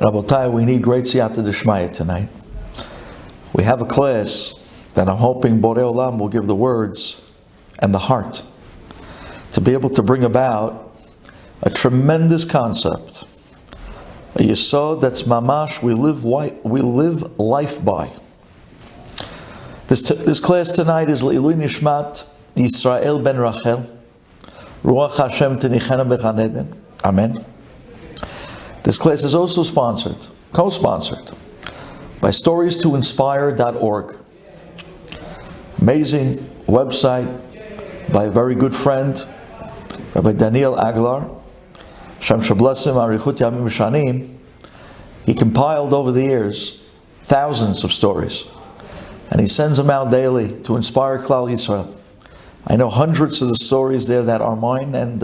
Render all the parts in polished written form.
Rabotai, we need great siyata d'shmaya tonight. We have a class that I'm hoping Borei Olam will give the words and the heart to be able to bring about a tremendous concept, a yesod that's mamash we live life by. This class tonight is Le'ilui Nishmat Yisrael ben Rachel, Ruach Hashem Tenichena B'Gan Eden. Amen. This class is also co-sponsored by StoriesToInspire.org. Amazing website by a very good friend, Rabbi Daniel Aglar. Hashem Shablesim Arichut Yamim Shanim. He compiled over the years thousands of stories, and he sends them out daily to inspire Klal Yisrael. I know hundreds of the stories there that are mine, and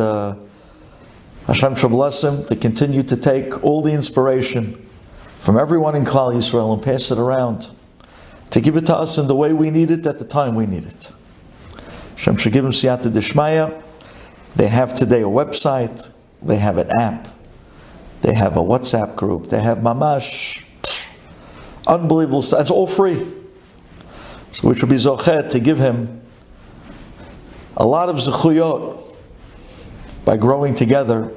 Hashem Shablesim to continue to take all the inspiration from everyone in Klal Yisrael and pass it around, to give it to us in the way we need it at the time we need it. Hashem should give them siyata d'shmaya. They have today a website, they have an app, they have a WhatsApp group, they have mamash, unbelievable stuff. It's all free. So we should be zochet to give him a lot of zechuyot by growing together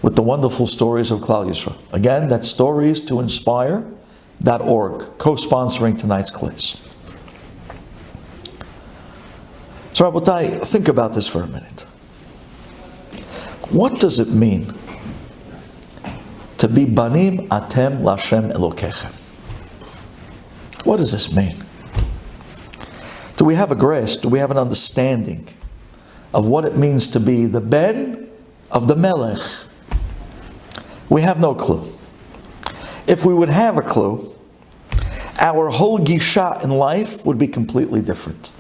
with the wonderful stories of Klal Yisrael. Again, that's StoriesToInspire.org, co-sponsoring tonight's class. So Rabotai, think about this for a minute. What does it mean to be banim atem lashem Elokechem? What does this mean? Do we have a grasp? Do we have an understanding of what it means to be the ben of the Melech? We have no clue. If we would have a clue, our whole gisha in life would be completely different.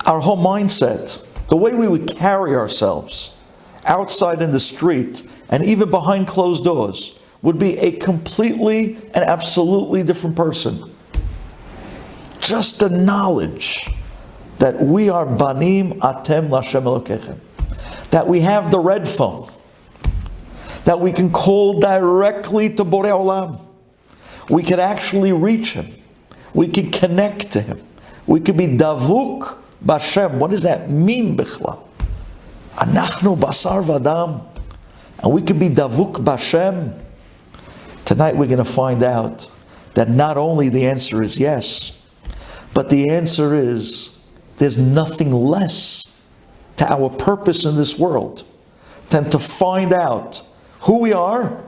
Our whole mindset, the way we would carry ourselves outside in the street and even behind closed doors, would be a completely and absolutely different person. Just the knowledge that we are banim atem lashem Elokechem, that we have the red phone, that we can call directly to Borei Olam, we can actually reach Him, we can connect to Him, we can be davuk b'Hashem. What does that mean, bichlal? Anachnu basar v'adam, and we can be davuk b'Hashem. Tonight we're going to find out that not only the answer is yes, but the answer is there's nothing less to our purpose in this world than to find out who we are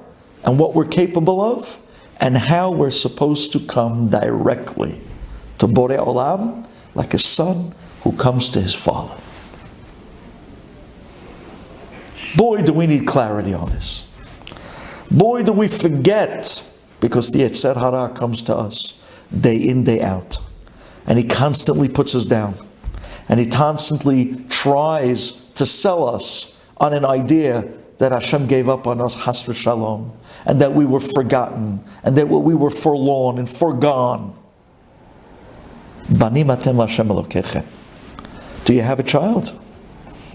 and what we're capable of and how we're supposed to come directly to Borei Olam like a son who comes to his father. Boy, do we need clarity on this. Boy, do we forget, because the Yetzer Hara comes to us day in, day out. And he constantly puts us down. And he constantly tries to sell us on an idea that Hashem gave up on us, has v'shalom, and that we were forgotten, and that we were forlorn and forgone. Banim atem lashem Elokechem. Do you have a child?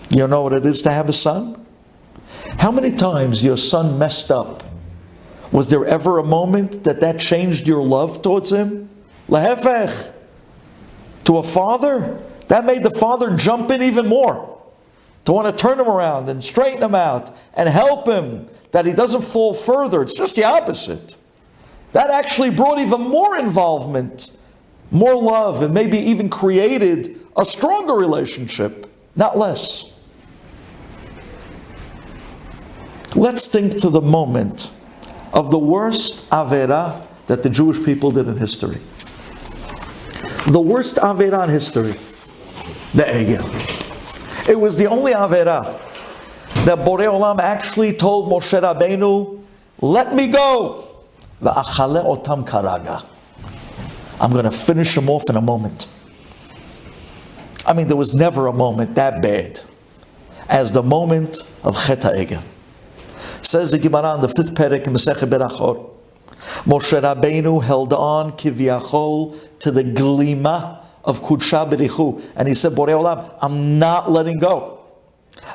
You know what it is to have a son? How many times your son messed up? Was there ever a moment that changed your love towards him? Lahefech. To a father, that made the father jump in even more, to want to turn him around and straighten him out and help him, that he doesn't fall further. It's just the opposite. That actually brought even more involvement, more love, and maybe even created a stronger relationship, not less. Let's think to the moment of the worst avera that the Jewish people did in history. The worst avera in history, the Egel. It was the only avera that Borei Olam actually told Moshe Rabbeinu, let me go. V'achale otam karaga. I'm going to finish them off in a moment. I mean, there was never a moment that bad as the moment of Chet HaEgel. Says the Gemara in the 5th perek in Masechet Berachot, Moshe Rabbeinu held on kivyachol to the glima of Kudsha B'richu, and he said, Borei Olam, I'm not letting go.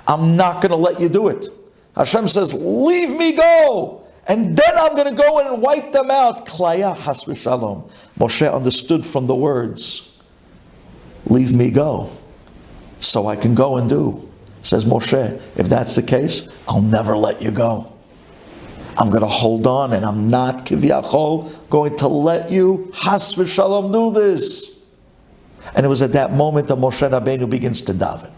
I'm not going to let you do it. Hashem says, leave me go. and then I'm going to go in and wipe them out. Klaya has v'shalom. Moshe understood from the words, leave me go, so I can go and do. Says Moshe, if that's the case, I'll never let you go. I'm going to hold on, and I'm not kivyachol going to let you has v'shalom do this. And it was at that moment that Moshe Rabbeinu begins to daven.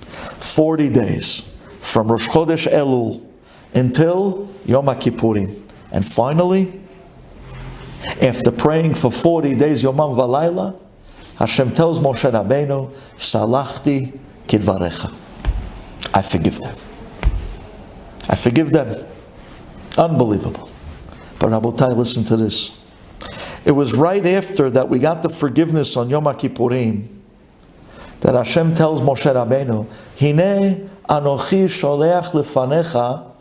40 days from Rosh Chodesh Elul until Yom Kippurim. And finally, after praying for 40 days, Yomam Valayla, Hashem tells Moshe Rabbeinu, Salachti kidvarecha. I forgive them. I forgive them. Unbelievable. But Rabotai, listen to this. It was right after that we got the forgiveness on Yom Kippurim that Hashem tells Moshe Rabbeinu, Hine anochi sholeach lefanecha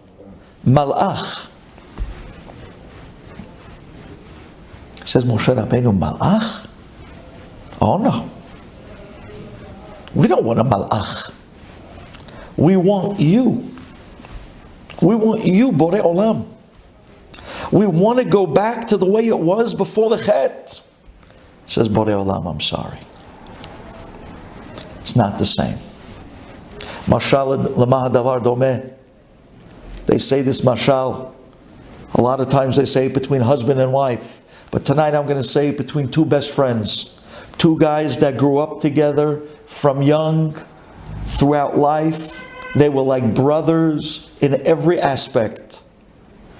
malach. Says Moshe Rabbeinu, malach? Oh no. We don't want a malach. We want you. We want you, Borei Olam. We want to go back to the way it was before the Chet. Says Borei Olam, I'm sorry. It's not the same. Mashal lemah davar domeh. They say this mashal. A lot of times they say it between husband and wife. But tonight I'm going to say it between two best friends. Two guys that grew up together from young, throughout life. They were like brothers in every aspect.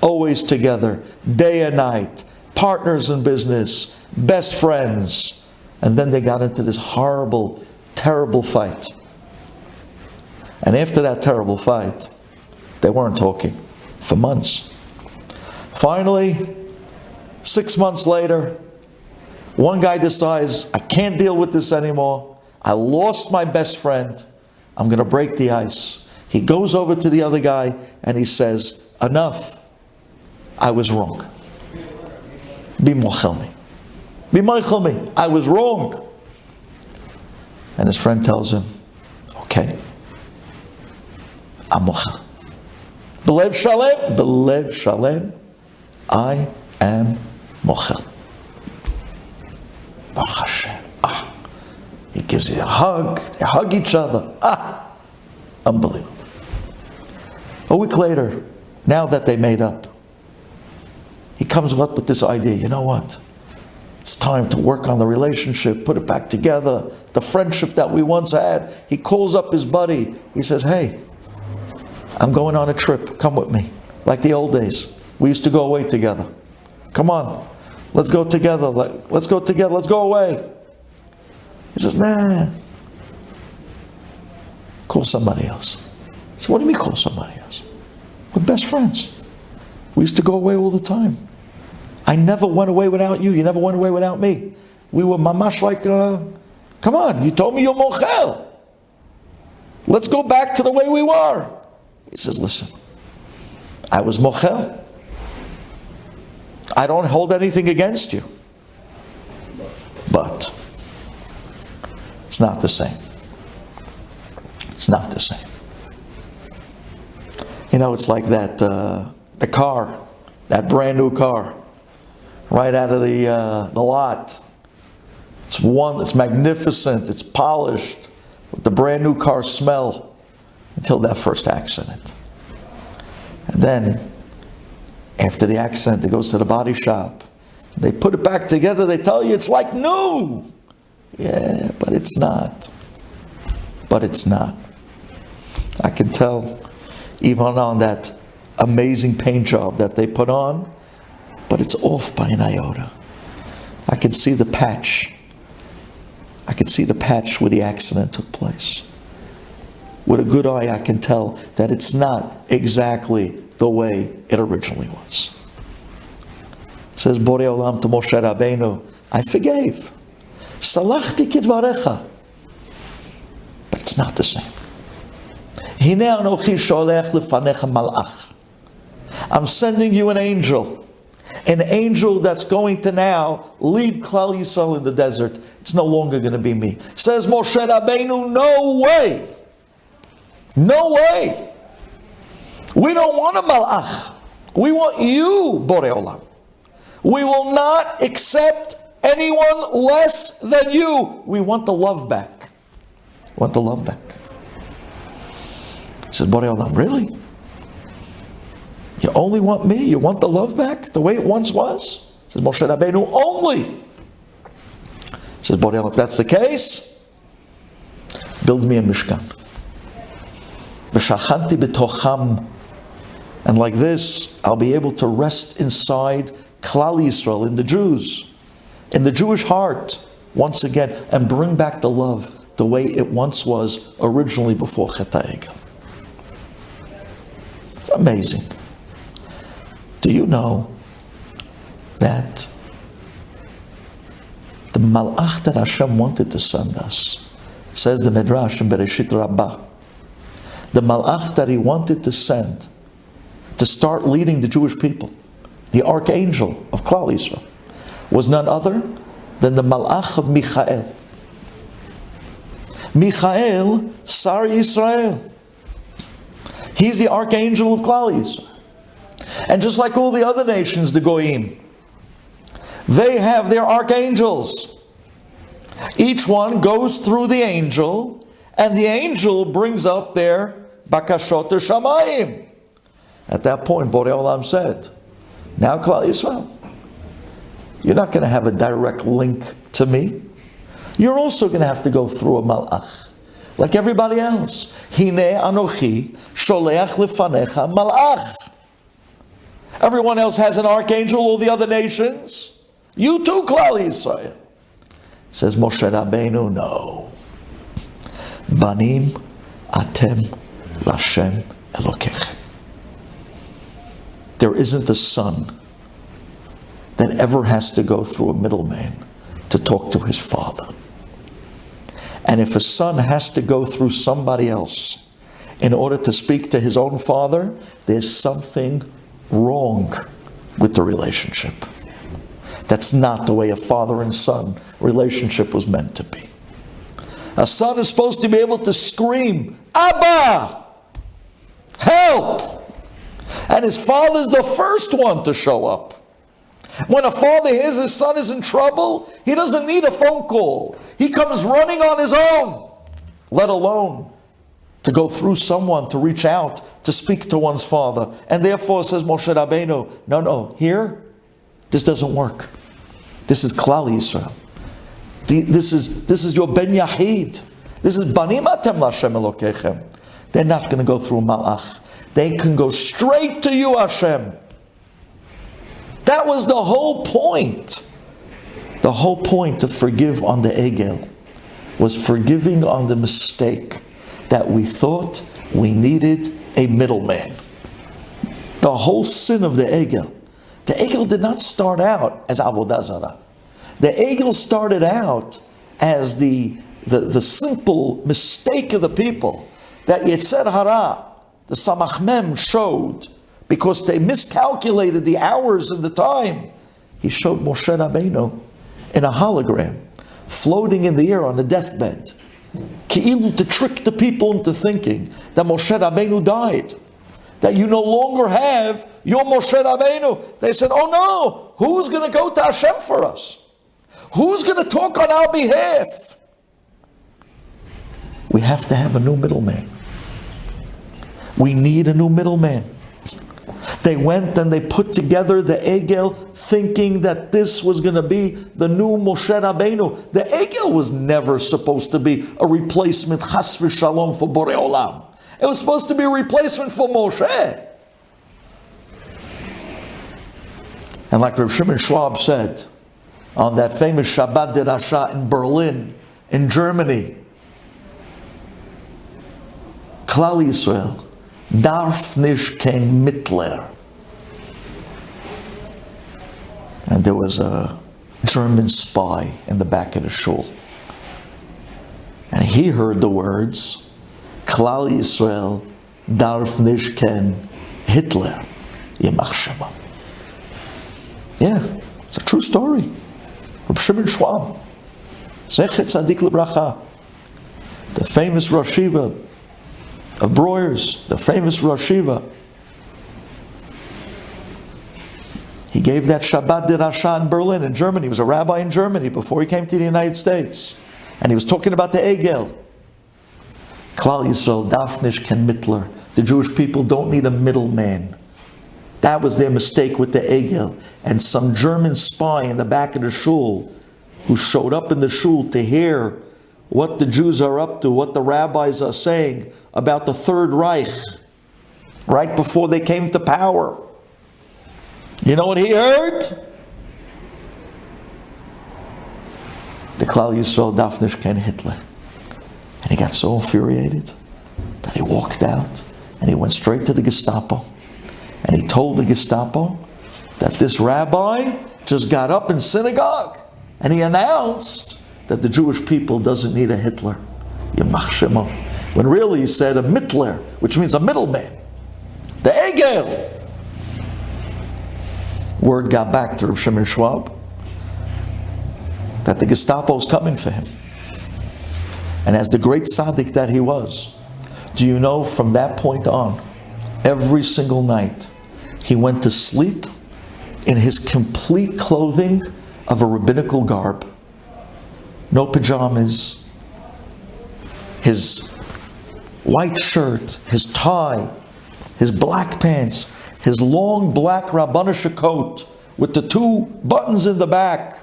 Always together, day and night. Partners in business. Best friends. And then they got into this horrible, terrible fight. And after that terrible fight, they weren't talking for months. Finally, 6 months later, one guy decides, I can't deal with this anymore. I lost my best friend. I'm going to break the ice. He goes over to the other guy and he says, enough. I was wrong. Be mochel me. Be mochel me. I was wrong. And his friend tells him, okay. I'm mochel. Belev shalem. Belev shalem. I am mochel. Baruch Hashem. He gives you a hug. They hug each other. Unbelievable. A week later, now that they made up, he comes up with this idea. You know what? It's time to work on the relationship, put it back together. The friendship that we once had. He calls up his buddy. He says, hey, I'm going on a trip. Come with me. Like the old days. We used to go away together. Come on. Let's go together. Let's go together. Let's go away. He says, nah. Call somebody else. I said, what do you mean call somebody else? We're best friends. We used to go away all the time. I never went away without you. You never went away without me. We were mamash like, come on, you told me you're mochel. Let's go back to the way we were. He says, listen, I was mochel. I don't hold anything against you. But it's not the same. It's not the same. You know, it's like that, the car, that brand new car, right out of the lot. It's magnificent, it's polished, with the brand new car smell, until that first accident. And then, after the accident, it goes to the body shop. They put it back together, they tell you it's like new. Yeah, but it's not. But it's not. I can tell, even on that amazing paint job that they put on, but it's off by an iota. I can see the patch. I can see the patch where the accident took place. With a good eye, I can tell that it's not exactly the way it originally was. Says Borei Olam to Moshe Rabbeinu, I forgave. Salachti kidvarecha. But it's not the same. Hine anochi sholech lefanecha malach. I'm sending you an angel that's going to now lead Klal Yisrael in the desert. It's no longer going to be me. Says Moshe Rabbeinu, no way. No way. We don't want a malach. We want you, Borei Olam. We will not accept anyone less than you. We want the love back. We want the love back. He says, Borei Olam, really? You only want me? You want the love back the way it once was? He says, Moshe Rabbeinu only. He says, Borei Olam, if that's the case, build me a Mishkan. V'shachanti b'tocham. And like this, I'll be able to rest inside Klal Yisrael, in the Jews, in the Jewish heart, once again, and bring back the love the way it once was originally before Chet HaEgel. It's amazing. Do you know that the Malach that Hashem wanted to send us, says the Midrash in Bereshit Rabbah, the Malach that He wanted to send to start leading the Jewish people, the archangel of Klal Yisrael, was none other than the Malach of Michael. Michael, Sar Yisrael. He's the archangel of Klal Yisrael. And just like all the other nations, the Goyim, they have their archangels. Each one goes through the angel, and the angel brings up their Bakashot Shamayim. At that point, Borei Olam said, now Klal Yisrael, you're not going to have a direct link to me. You're also going to have to go through a malach, like everybody else. Hinei anochi sholeach lefanecha malach. Everyone else has an archangel, all the other nations. You too, Klal Yisrael. Says Moshe Rabbeinu, no. Banim atem lashem Elokechem. There isn't a son that ever has to go through a middleman to talk to his father. And if a son has to go through somebody else in order to speak to his own father, there's something wrong with the relationship. That's not the way a father and son relationship was meant to be. A son is supposed to be able to scream, Abba! Help! And his father's the first one to show up. When a father hears his son is in trouble, he doesn't need a phone call. He comes running on his own, let alone to go through someone to reach out to speak to one's father. And therefore, says Moshe Rabbeinu, no, here, this doesn't work. This is Klal Yisrael. This is your Ben Yahid. This is Banim Atem Lashem Elokechem. They're not going to go through Malach. They can go straight to you, Hashem. That was the whole point. The whole point to forgive on the Egel was forgiving on the mistake that we thought we needed a middleman. The whole sin of the Egel. The Egel did not start out as Avodah Zarah. The Egel started out as the simple mistake of the people that Yetzer Hara, the Samach Mem, showed because they miscalculated the hours and the time. He showed Moshe Rabbeinu in a hologram, floating in the air on a deathbed, Ki'ilu, to trick the people into thinking that Moshe Rabbeinu died, that you no longer have your Moshe Rabbeinu. They said, oh no, who's going to go to Hashem for us? Who's going to talk on our behalf? We have to have a new middleman. We need a new middleman. They went and they put together the Egel thinking that this was going to be the new Moshe Rabbeinu. The Egel was never supposed to be a replacement, chas v'shalom, for Borei Olam. It was supposed to be a replacement for Moshe. And like Rav Schwab said, on that famous Shabbat de Rasha in Berlin, in Germany, Klal Yisrael darf nicht kein Mittler. And there was a German spy in the back of the shul. And he heard the words, Klal Yisrael darf nicht kein Hitler. Yemach Shema. Yeah, it's a true story. Rabbi Schwab, Zechet Tzadik L'Bracha, the famous Rosh Yeshiva of Breuers, the famous Rosh Yeshiva. He gave that Shabbat Dirasha in Berlin, in Germany. He was a rabbi in Germany before he came to the United States. And he was talking about the Egel. Klal Yisrael, Dafnish Ken Mittler. The Jewish people don't need a middleman. That was their mistake with the Egel. And some German spy in the back of the shul, who showed up in the shul to hear what the Jews are up to, what the rabbis are saying about the Third Reich, right before they came to power. You know what he heard? The Klal Yisrael Dafnish Ken Hitler. And he got so infuriated that he walked out and he went straight to the Gestapo. And he told the Gestapo that this rabbi just got up in synagogue and he announced that the Jewish people doesn't need a Hitler. Yamach Shemo. When really he said a mittler, which means a middleman. The Egel. Word got back to Rav Schwab that the Gestapo's coming for him. And as the great tzaddik that he was, do you know from that point on, every single night, he went to sleep in his complete clothing of a rabbinical garb. No pajamas, his white shirt, his tie, his black pants, his long black Rabbanish coat with the 2 buttons in the back.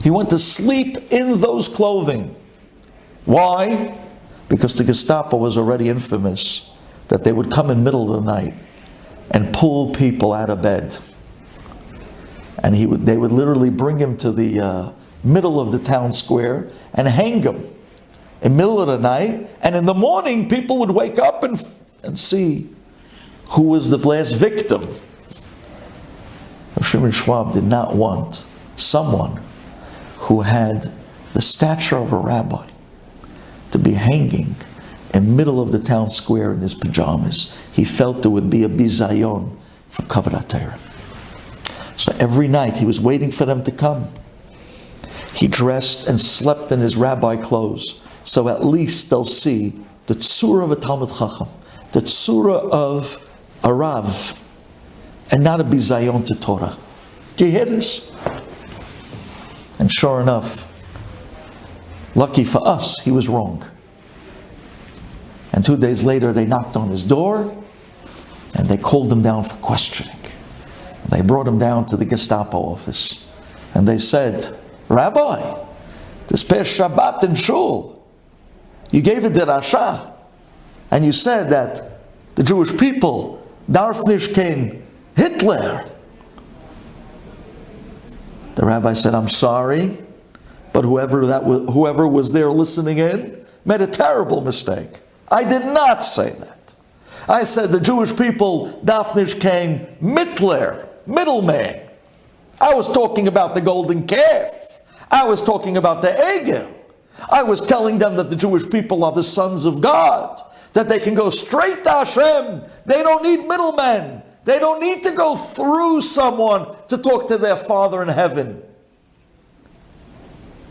He went to sleep in those clothing. Why? Because the Gestapo was already infamous that they would come in the middle of the night and pull people out of bed. And they would literally bring him to the middle of the town square and hang him in the middle of the night. And in the morning, people would wake up and see who was the last victim. Rav Schwab did not want someone who had the stature of a rabbi to be hanging in the middle of the town square in his pajamas. He felt there would be a bizayon for Kavod HaTorah. So every night he was waiting for them to come. He dressed and slept in his rabbi clothes, so at least they'll see the tzura of a Talmud Chacham, the tzura of a Rav, and not a bizayon to Torah. Do you hear this? And sure enough, lucky for us, he was wrong. And 2 days later, they knocked on his door, and they called him down for questioning. And they brought him down to the Gestapo office, and they said, Rabbi, this past Shabbat in Shul, you gave it Dirasha, and you said that the Jewish people, darf nicht kein Hitler. The rabbi said, I'm sorry, but whoever was there listening in made a terrible mistake. I did not say that. I said the Jewish people, darf nicht kein Mittler, middleman. I was talking about the golden calf. I was talking about the Egel. I was telling them that the Jewish people are the sons of God, that they can go straight to Hashem. They don't need middlemen. They don't need to go through someone to talk to their Father in heaven.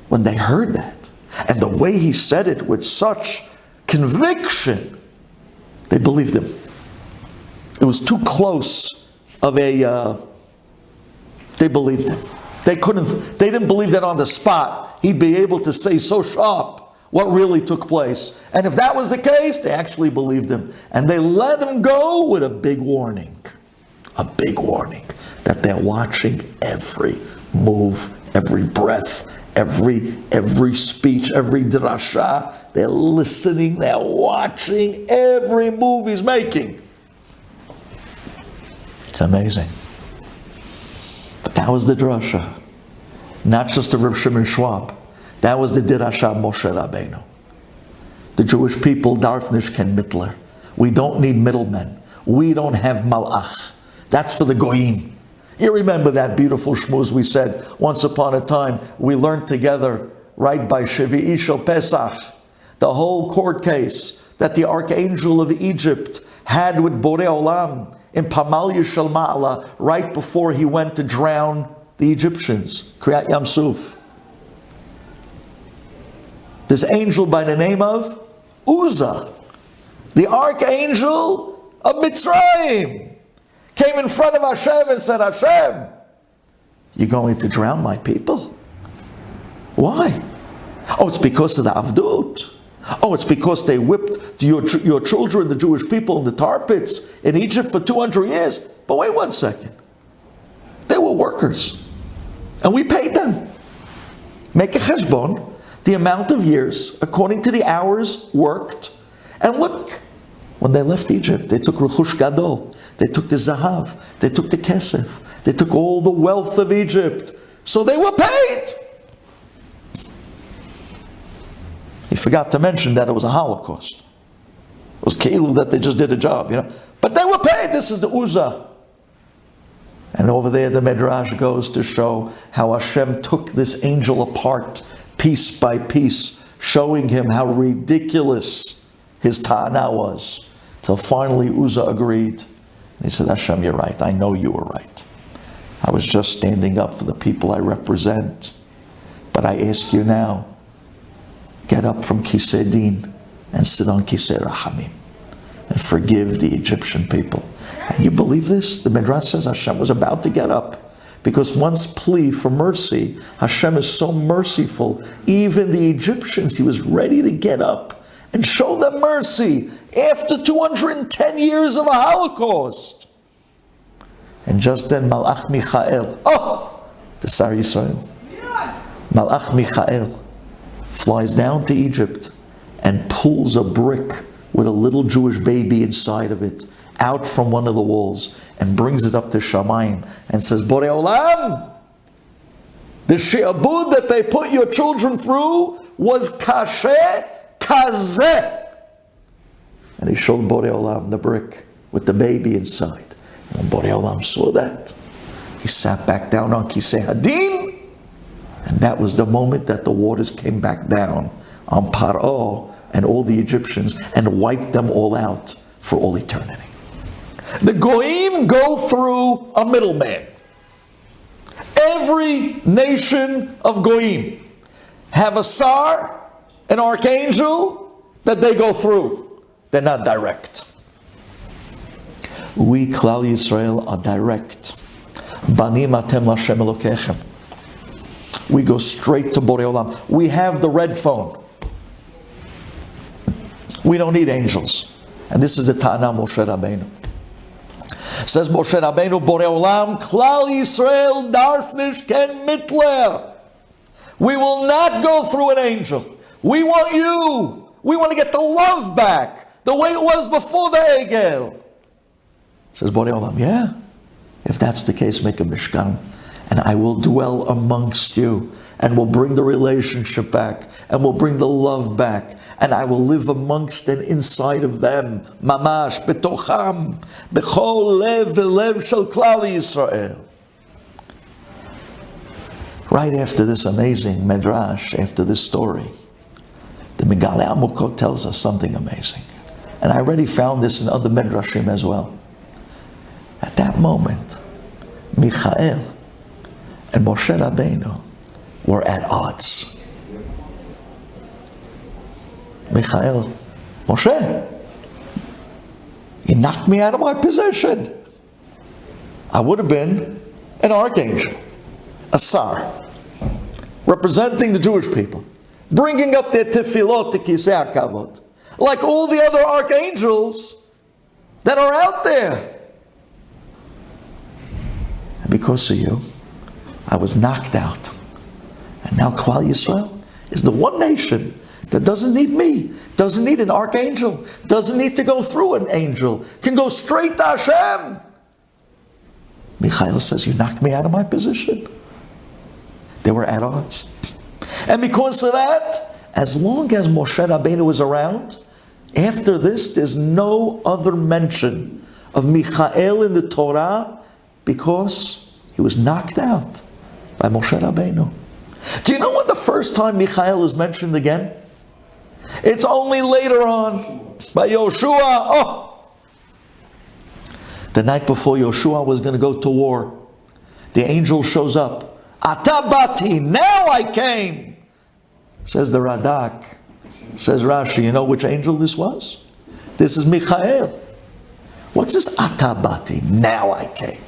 When they heard that, and the way he said it with such conviction, they believed him. It was too close of a... they believed him. They didn't believe that on the spot he'd be able to say so sharp what really took place. And if that was the case, they actually believed him. And they let him go with a big warning. A big warning that they're watching every move, every breath, every speech, every drasha. They're listening, they're watching every move he's making. It's amazing. But that was the drasha. Not just the Rav Schwab. That was the dirasha Moshe Rabbeinu. The Jewish people, darf nicht kein Mittler. We don't need middlemen. We don't have malach. That's for the goyim. You remember that beautiful shmuz we said once upon a time. We learned together right by Shvi'i Shel Pesach, the whole court case that the archangel of Egypt had with Borei Olam in Pamalya Shel Ma'ala right before he went to drown the Egyptians, Kriyat Yam Suf. This angel by the name of Uzzah, the archangel of Mitzrayim, came in front of Hashem and said, Hashem, You're going to drown my people? Why? Oh, it's because of the Avdut. Oh, it's because they whipped your children, the Jewish people, in the tar pits in Egypt for 200 years. But wait 1 second. They were workers. And we paid them. Make a cheshbon, the amount of years, according to the hours worked. And look, when they left Egypt, they took Rechush Gadol. They took the Zahav. They took the Kesef. They took all the wealth of Egypt. So they were paid. He forgot to mention that it was a Holocaust. It was Keilu that they just did a job, But they were paid. This is the Uzzah. And over there the Midrash goes to show how Hashem took this angel apart piece by piece, showing him how ridiculous his ta'ana was. Till finally Uzzah agreed. And he said, Hashem, you're right. I know you were right. I was just standing up for the people I represent. But I ask you now, get up from Kisei Din and sit on Kisei Rahamim and forgive the Egyptian people. And you believe this? The Midrash says Hashem was about to get up. Because one's plea for mercy, Hashem is so merciful, even the Egyptians, he was ready to get up and show them mercy after 210 years of a Holocaust. And just then Malach Michael, the Sar Yisrael, Malach Michael flies down to Egypt and pulls a brick with a little Jewish baby inside of it out from one of the walls and brings it up to Shamayim and says, Borei Olam, the she'abud that they put your children through was kashe kazeh. And he showed Borei Olam the brick with the baby inside. And when Borei Olam saw that, he sat back down on Kisei Hadin, and that was the moment that the waters came back down on Paro and all the Egyptians and wiped them all out for all eternity. The Goyim go through a middleman. Every nation of Goyim have a Sar, an archangel, that they go through. They're not direct. We, Klal Yisrael, are direct. Banim atem l'Hashem Elokechem. We go straight to Borei Olam. We have the red phone. We don't need angels. And this is the Ta'ana Moshe Rabbeinu. Says Moshe Rabbeinu, Borei Olam, Klal Yisrael, darfnish ken mitler. We will not go through an angel. We want you. We want to get the love back, the way it was before the Egel. Says Borei Olam, yeah. If that's the case, make a mishkan, and I will dwell amongst you, and will bring the relationship back, and will bring the love back, and I will live amongst and inside of them. Mamash, betocham, bechol lev velev shel klal Yisrael. Right after this amazing Midrash, after this story, the Megale Amukot tells us something amazing. And I already found this in other Midrashim as well. At that moment, Michael and Moshe Rabbeinu were at odds. Michael, Moshe, you knocked me out of my position. I would have been an archangel, a Sar, representing the Jewish people, bringing up their tefillot to Kisei HaKavod, like all the other archangels that are out there. And because of you, I was knocked out. And now Klal Yisrael is the one nation that doesn't need me, doesn't need an archangel, doesn't need to go through an angel, can go straight to Hashem. Michael says, you knocked me out of my position. They were at odds. And because of that, as long as Moshe Rabbeinu was around, after this, there's no other mention of Michael in the Torah, because he was knocked out by Moshe Rabbeinu. Do you know when the first time Michael is mentioned again? It's only later on by Yoshua. The night before Yoshua was going to go to war, the angel shows up. Atabati, now I came. Says the Radak. Says Rashi, you know which angel this was? This is Michael. What's this Atabati, now I came?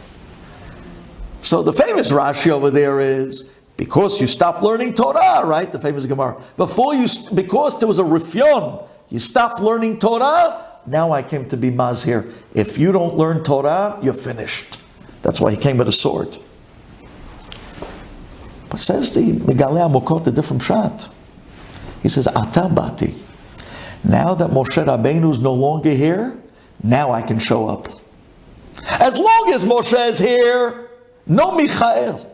So the famous Rashi over there is, because you stopped learning Torah, right? The famous Gemara. Because there was a rifyon, you stopped learning Torah, now I came to be mazhir. If you don't learn Torah, you're finished. That's why he came with a sword. But says the Megalei Amokot a different shot. He says, Ata bati. Now that Moshe Rabbeinu is no longer here, now I can show up. As long as Moshe is here, no Michael.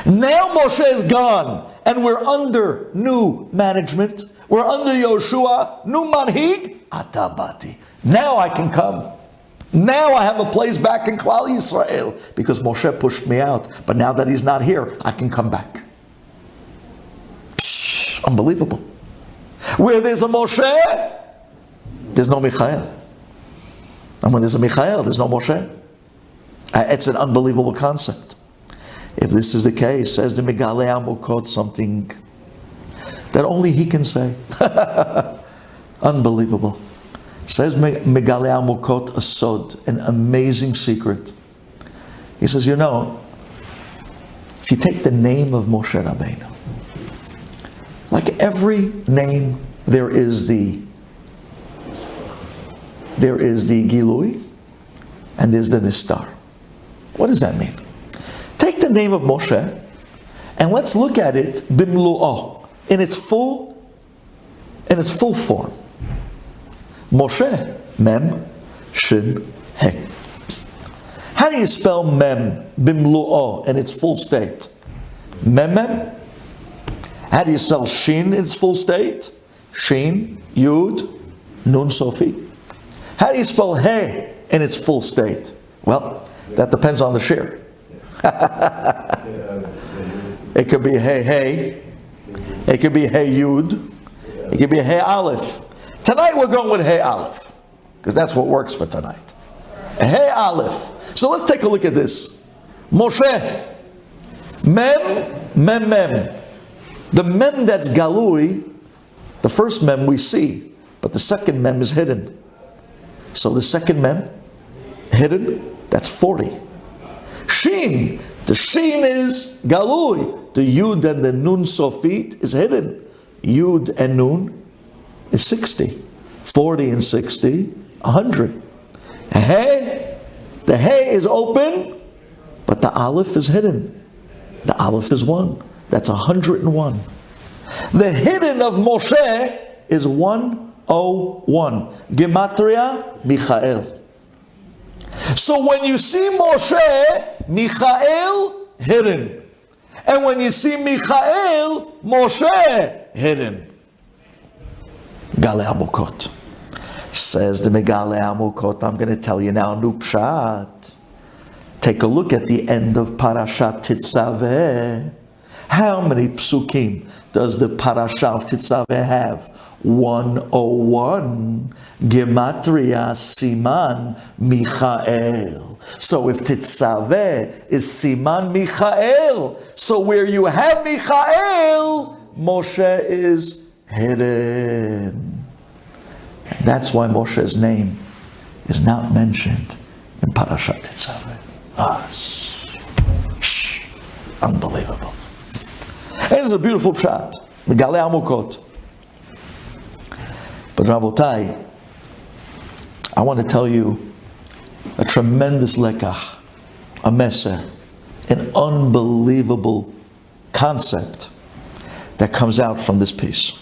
Now Moshe is gone, and we're under new management. We're under Yoshua, new manhig, Ata bati. Now I can come. Now I have a place back in Klal Yisrael, because Moshe pushed me out. But now that he's not here, I can come back. Psh, unbelievable. Where there's a Moshe, there's no Michael. And when there's a Michael, there's no Moshe. It's an unbelievable concept. If this is the case, says the Megalei Amokot something that only he can say. Unbelievable. Says Megalei Amokot a sod, an amazing secret. He says, you know, if you take the name of Moshe Rabbeinu, like every name, there is the Gilui and there's the Nistar. What does that mean? Take the name of Moshe and let's look at it bimlu'ah, in its full form. Moshe, Mem, Shin, He. How do you spell Mem, bimlu'ah, in its full state? Mem. How do you spell Shin in its full state? Shin, Yud, Nun Sofi. How do you spell He in its full state? Well, that depends on the shir. It could be Hey. It could be Hey Yud. It could be Hey Aleph. Tonight we're going with Hey Aleph, because that's what works for tonight. Hey Aleph. So let's take a look at this. Moshe. Mem. The Mem that's Galui, the first Mem we see, but the second Mem is hidden. So the second Mem, hidden, that's 40. Shin, the Shin is Galui. The Yud and the Nun Sofit is hidden. Yud and Nun is 60. 40 and 60, 100. Hey, the Hey is open, but the Aleph is hidden. The Aleph is 1. That's 101. The hidden of Moshe is 101. Gematria, Michael. So when you see Moshe, Michael, hidden. And when you see Michael, Moshe, hidden. Galei Amokot. Says the Megalei Amokot, I'm going to tell you now, new pshat. Take a look at the end of Parashat Tetzaveh. How many psukim does the Parasha of Tetzaveh have? 101. Gematria Siman Michael. So if Tetzaveh is Siman Michael, so where you have Michael, Moshe is hidden. And that's why Moshe's name is not mentioned in Parashat Tetzaveh. Unbelievable. This is a beautiful pshat. Megalei Amokot. But Rabotai, I want to tell you a tremendous lekach, a meser, an unbelievable concept that comes out from this piece.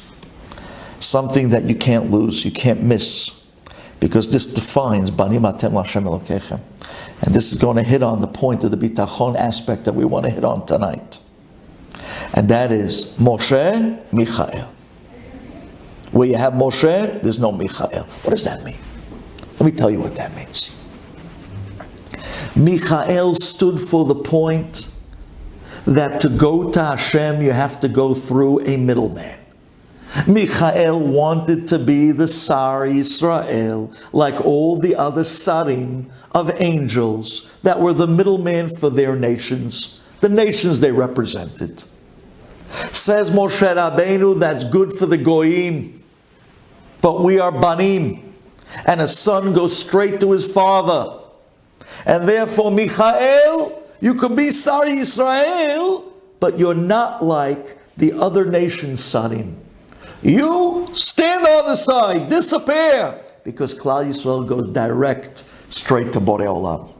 Something that you can't lose, you can't miss, because this defines Banim Atem L'Hashem Elokechem. And this is going to hit on the point of the bitachon aspect that we want to hit on tonight. And that is Moshe, Michael. Where you have Moshe, there's no Michael. What does that mean? Let me tell you what that means. Michael stood for the point that to go to Hashem, you have to go through a middleman. Michael wanted to be the Sar Yisrael, like all the other Sarim of angels that were the middleman for their nations, the nations they represented. Says Moshe Rabbeinu, that's good for the Goyim, but we are Banim, and a son goes straight to his father. And therefore Michael, You could be Sari Israel, but you're not like the other nations, Sarim. You stand on the side, disappear, because Klal Yisrael goes direct, straight to Borei Olam.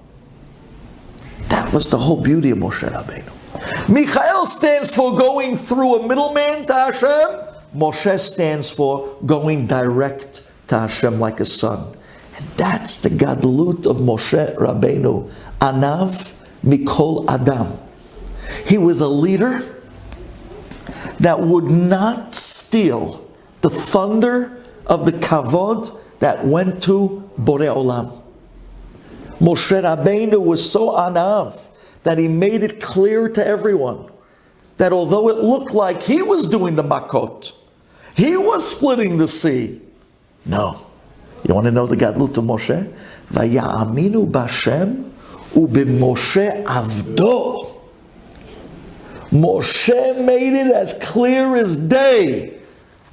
That was the whole beauty of Moshe Rabbeinu. Michael stands for going through a middleman to Hashem. Moshe stands for going direct to Hashem like a son. And that's the gadlut of Moshe Rabbeinu. Anav mikol Adam. He was a leader that would not steal the thunder of the kavod that went to Borei Olam. Moshe Rabbeinu was so anav that he made it clear to everyone that although it looked like he was doing the makot, he was splitting the sea. No. You want to know the gadlut of Moshe? Vaya'aminu b'Hashem u'b'Moshe avdo. Moshe made it as clear as day.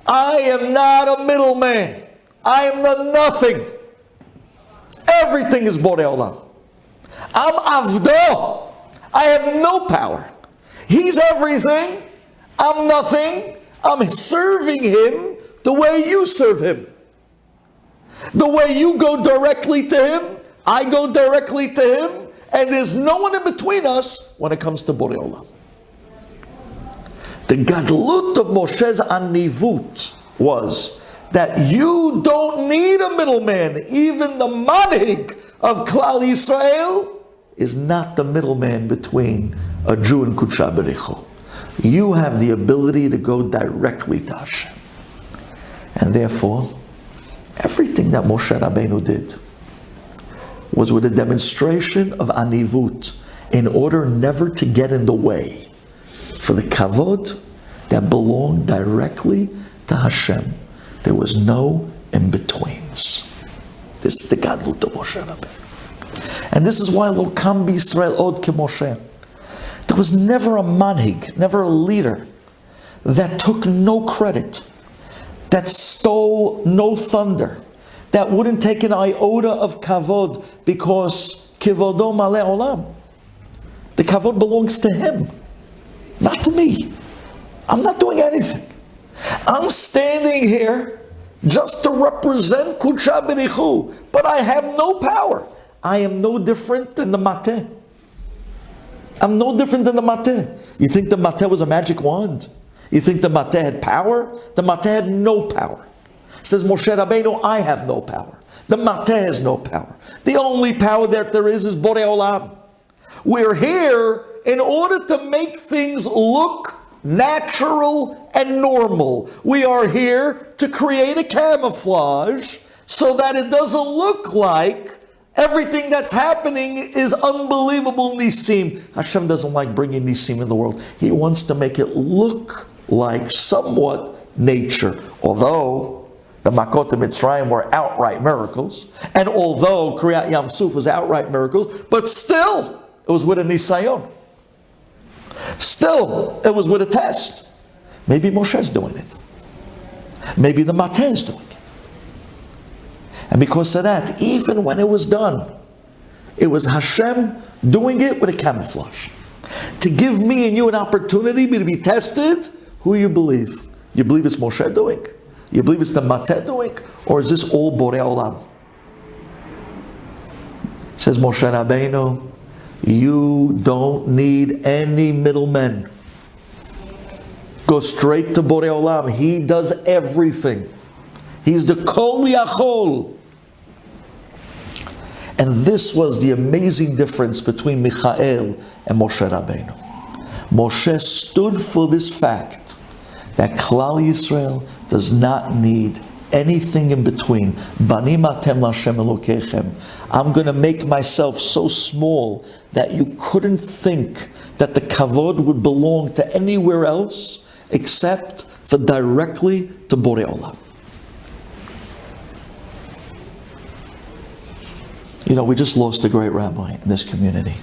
I am not a middleman. I am the nothing. Everything is Borei Olam. I'm avdo. I have no power. He's everything. I'm nothing. I'm serving him the way you serve him. The way you go directly to him, I go directly to him, and there's no one in between us when it comes to Borei Olam. The gadlut of Moshe's anivut was that you don't need a middleman. Even the manhig of Klal Yisrael is not the middleman between a Jew and Kudsha B'Richu. You have the ability to go directly to Hashem. And therefore, everything that Moshe Rabbeinu did was with a demonstration of anivut in order never to get in the way for the kavod that belonged directly to Hashem. There was no in-betweens. This is the gadlut of Moshe Rabbeinu. And this is why Lo Kam B'Yisrael Od K'Moshe. There was never a manhig, never a leader that took no credit, that stole no thunder, that wouldn't take an iota of kavod because kivodo maleh olam. The kavod belongs to him, not to me. I'm not doing anything. I'm standing here just to represent Kudsha B'Richu, but I have no power. I am no different than the mateh. I'm no different than the mateh. You think the mateh was a magic wand? You think the mateh had power? The mateh had no power. Says Moshe Rabbeinu, I have no power. The mateh has no power. The only power that there is Borei Olam. We're here in order to make things look natural and normal. We are here to create a camouflage so that it doesn't look like everything that's happening is unbelievable nisim. Hashem doesn't like bringing nisim in the world. He wants to make it look like somewhat nature. Although the Makot of Mitzrayim were outright miracles, and although Kriyat Yam Suf was outright miracles, but still it was with a nisayon. Still it was with a test. Maybe Moshe's doing it. Maybe the Mateh is doing it. And because of that, even when it was done, it was Hashem doing it with a camouflage. To give me and you an opportunity to be tested, who you believe? You believe it's Moshe doing? You believe it's the Mateh doing? Or is this all Borei Olam? Says Moshe Rabbeinu, you don't need any middlemen. Go straight to Borei Olam. He does everything. He's the Kol Yachol. And this was the amazing difference between Michael and Moshe Rabbeinu. Moshe stood for this fact that Klal Yisrael does not need anything in between. Banim atem l'Hashem Elokechem. I'm going to make myself so small that you couldn't think that the kavod would belong to anywhere else except for directly to Borei Olam. You know, we just lost a great rabbi in this community.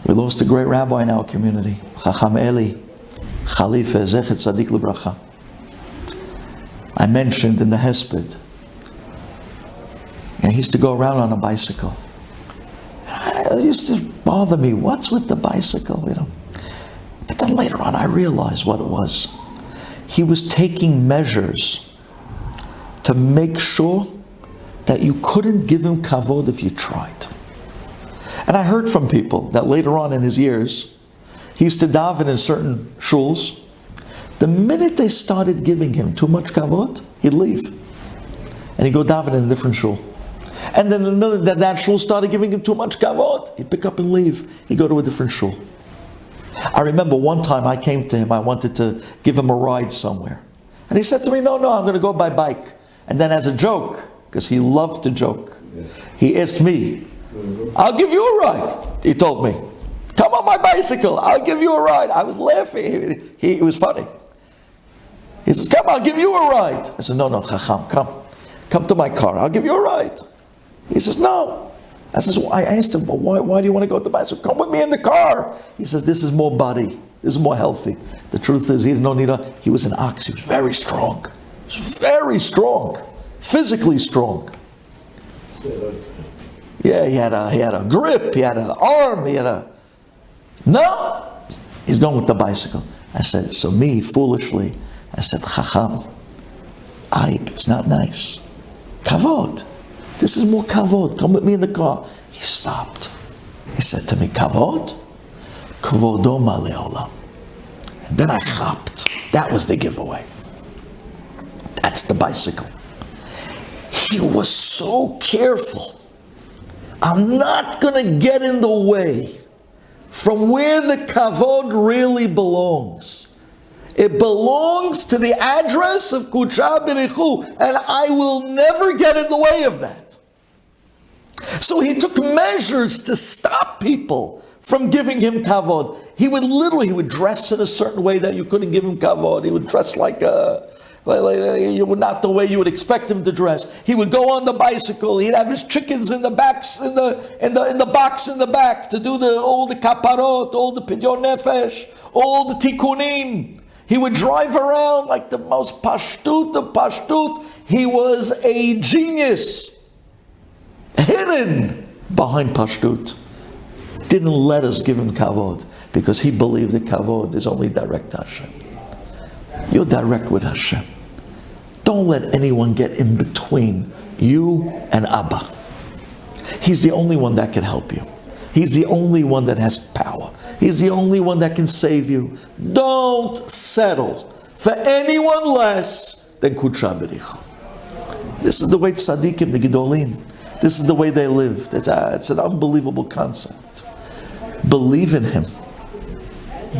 We lost a great rabbi in our community. Chacham Eli, Khalifa, Zechet Tzadik L'Bracha. I mentioned in the Hesped, and he used to go around on a bicycle. It used to bother me. What's with the bicycle, But then later on I realized what it was. He was taking measures to make sure that you couldn't give him kavod if you tried. And I heard from people that later on in his years, he used to daven in certain shuls. The minute they started giving him too much kavod, he'd leave. And he'd go daven in a different shul. And then the minute that shul started giving him too much kavod, he'd pick up and leave. He'd go to a different shul. I remember one time I came to him, I wanted to give him a ride somewhere. And he said to me, no, I'm going to go by bike. And then as a joke, because he loved to joke, he asked me, I'll give you a ride, he told me. Come on my bicycle, I'll give you a ride. I was laughing, it was funny. He says, come, I'll give you a ride. I said, no, Chacham, come to my car, I'll give you a ride. He says, no. I asked him, why do you want to go to the bicycle? Come with me in the car. He says, this is more body, this is more healthy. The truth is, he didn't know he was an ox, he was very strong. He was very strong, physically strong. Yeah, he had a grip, he had an arm, No! He's going with the bicycle. I said, so me, foolishly, I said, Chacham, it's not nice. Kavod. This is more kavod. Come with me in the car. He stopped. He said to me, kavod? Kavodo ma'le'olam. And then I chapped. That was the giveaway. That's the bicycle. He was so careful. I'm not going to get in the way from where the kavod really belongs. It belongs to the address of Kudsha B'Richu, and I will never get in the way of that. So he took measures to stop people from giving him kavod. He would dress in a certain way that you couldn't give him kavod. He would dress like not the way you would expect him to dress. He would go on the bicycle. He'd have his chickens in the box in the back to do all the kaparot, all the pidyon nefesh, all the tikkunim. He would drive around like the most pashtut of pashtut. He was a genius, hidden behind pashtut. Didn't let us give him kavod because he believed that kavod is only direct to Hashem. You're direct with Hashem. Don't let anyone get in between you and Abba. He's the only one that can help you. He's the only one that has power. He's the only one that can save you. Don't settle for anyone less than Kudsha B'Richu. This is the way tzaddikim, the Gedolim, this is the way they live. It's an unbelievable concept. Believe in Him.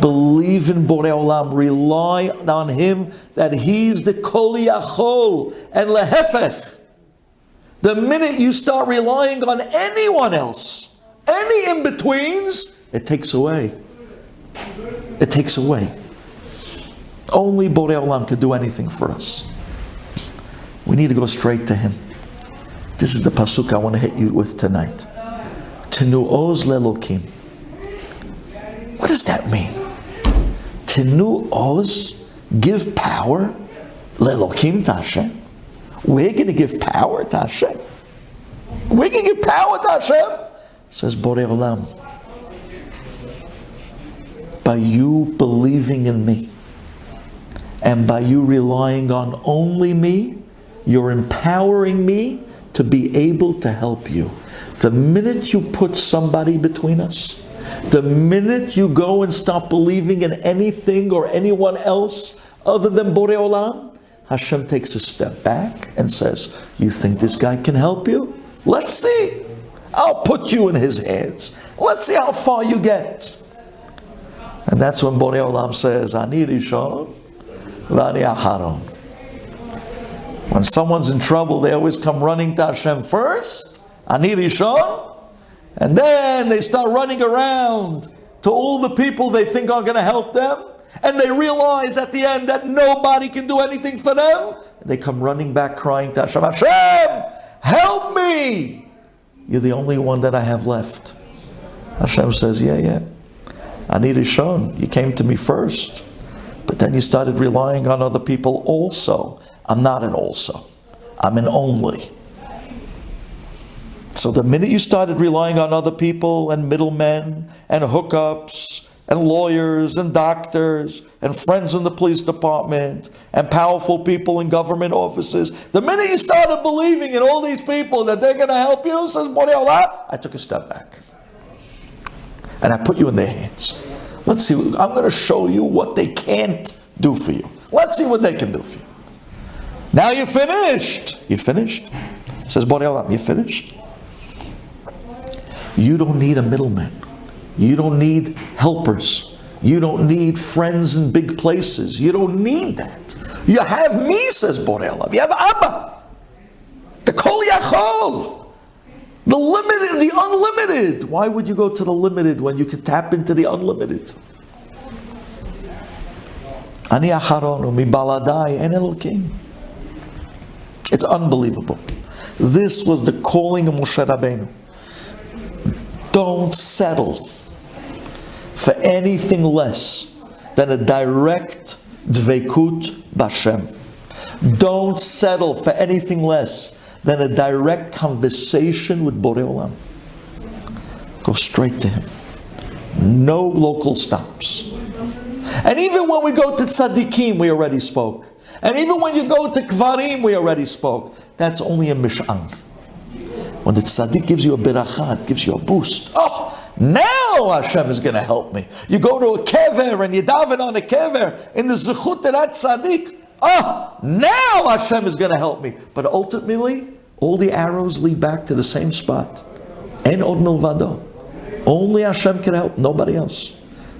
Believe in Borei Olam. Rely on Him that He's the Kol Yachol and Lehefech. The minute you start relying on anyone else, any in-betweens, it takes away. It takes away. Only Borei Olam can do anything for us. We need to go straight to Him. This is the pasuk I want to hit you with tonight. Tenu oz lelokim. What does that mean? Tenu oz, give power, lelokim to Hashem. We're going to give power to Hashem. We're going to give power to Hashem. Says Borei Olam. By you believing in me, and by you relying on only me, you're empowering me to be able to help you. The minute you put somebody between us, the minute you go and stop believing in anything or anyone else other than Borei Olam, Hashem takes a step back and says, you think this guy can help you? Let's see. I'll put you in his hands. Let's see how far you get. And that's when Borei Olam says, Ani Rishon, V'ani Acharon. When someone's in trouble, they always come running to Hashem first, Ani Rishon, and then they start running around to all the people they think are going to help them, and they realize at the end that nobody can do anything for them, and they come running back crying to Hashem, Hashem, help me! You're the only one that I have left. Hashem says, yeah. Ani Rishon, you came to me first, but then you started relying on other people also. I'm not an also. I'm an only. So the minute you started relying on other people and middlemen and hookups and lawyers and doctors and friends in the police department and powerful people in government offices, the minute you started believing in all these people that they're going to help you, says Borei Olam, I took a step back. And I put you in their hands. Let's see, I'm going to show you what they can't do for you. Let's see what they can do for you. Now you're finished. You finished? Says Borei Olam, you finished? You don't need a middleman. You don't need helpers. You don't need friends in big places. You don't need that. You have me, says Borei Olam. You have Abba. The Kol Yachol. The limited, the unlimited. Why would you go to the limited when you could tap into the unlimited? Ani acharonu mi baladai en Elokim. It's unbelievable. This was the calling of Moshe Rabbeinu. Don't settle for anything less than a direct dveikut b'Hashem. Don't settle for anything less than a direct conversation with Borei Olam. Go straight to Him. No local stops. And even when we go to tzaddikim, we already spoke. And even when you go to kvarim, we already spoke. That's only a mish'an. When the tzaddik gives you a beracha, gives you a boost. Oh, now Hashem is going to help me. You go to a kever and you daven on a kever in the zechut of that tzaddik. Oh, now Hashem is going to help me. But ultimately, all the arrows lead back to the same spot. En od milvado. Only Hashem can help, nobody else.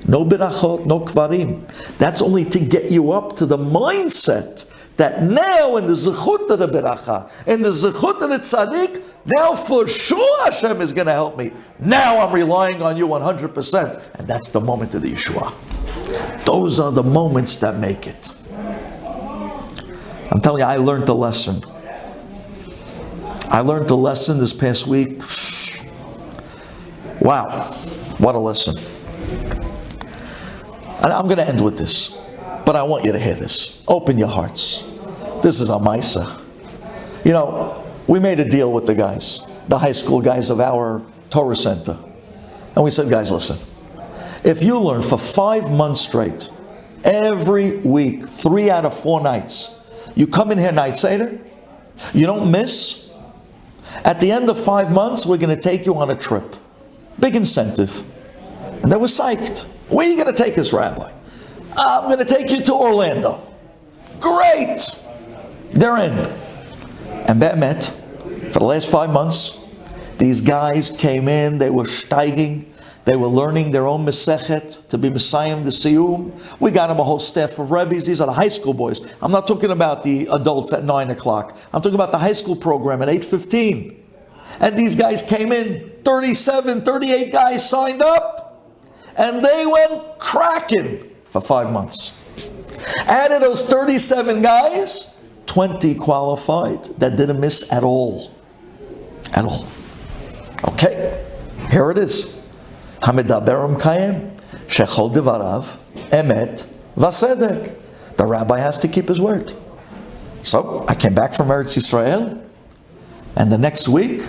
No berachot, no kvarim. That's only to get you up to the mindset that now in the zechut of the beracha, in the zechut of the tzaddik, now for sure Hashem is going to help me. Now I'm relying on you 100%. And that's the moment of the Yeshua. Those are the moments that make it. I'm telling you, I learned the lesson. I learned the lesson this past week. Wow, what a lesson. And I'm going to end with this, but I want you to hear this. Open your hearts. This is a Maisa. You know, we made a deal with the guys, the high school guys of our Torah Center. And we said, guys, listen, if you learn for 5 months straight, every week, 3 out of 4 nights, you come in here night Seder, you don't miss, at the end of 5 months, we're going to take you on a trip. Big incentive. And they were psyched. Where are you going to take us, Rabbi? I'm going to take you to Orlando. Great! They're in. And Be'emet, for the last 5 months, these guys came in, they were steiging, they were learning their own Mesechet to be Messiah, the Siyum. We got them a whole staff of Rebbes. These are the high school boys. I'm not talking about the adults at 9 o'clock. I'm talking about the high school program at 8:15. And these guys came in, 37, 38 guys signed up. And they went cracking for 5 months. Out of those 37 guys, 20 qualified that didn't miss at all. At all. Okay, here it is. Hamidaberum kayem, shechol devarav, emet, vasedek. The rabbi has to keep his word. So I came back from Eretz Yisrael, and the next week,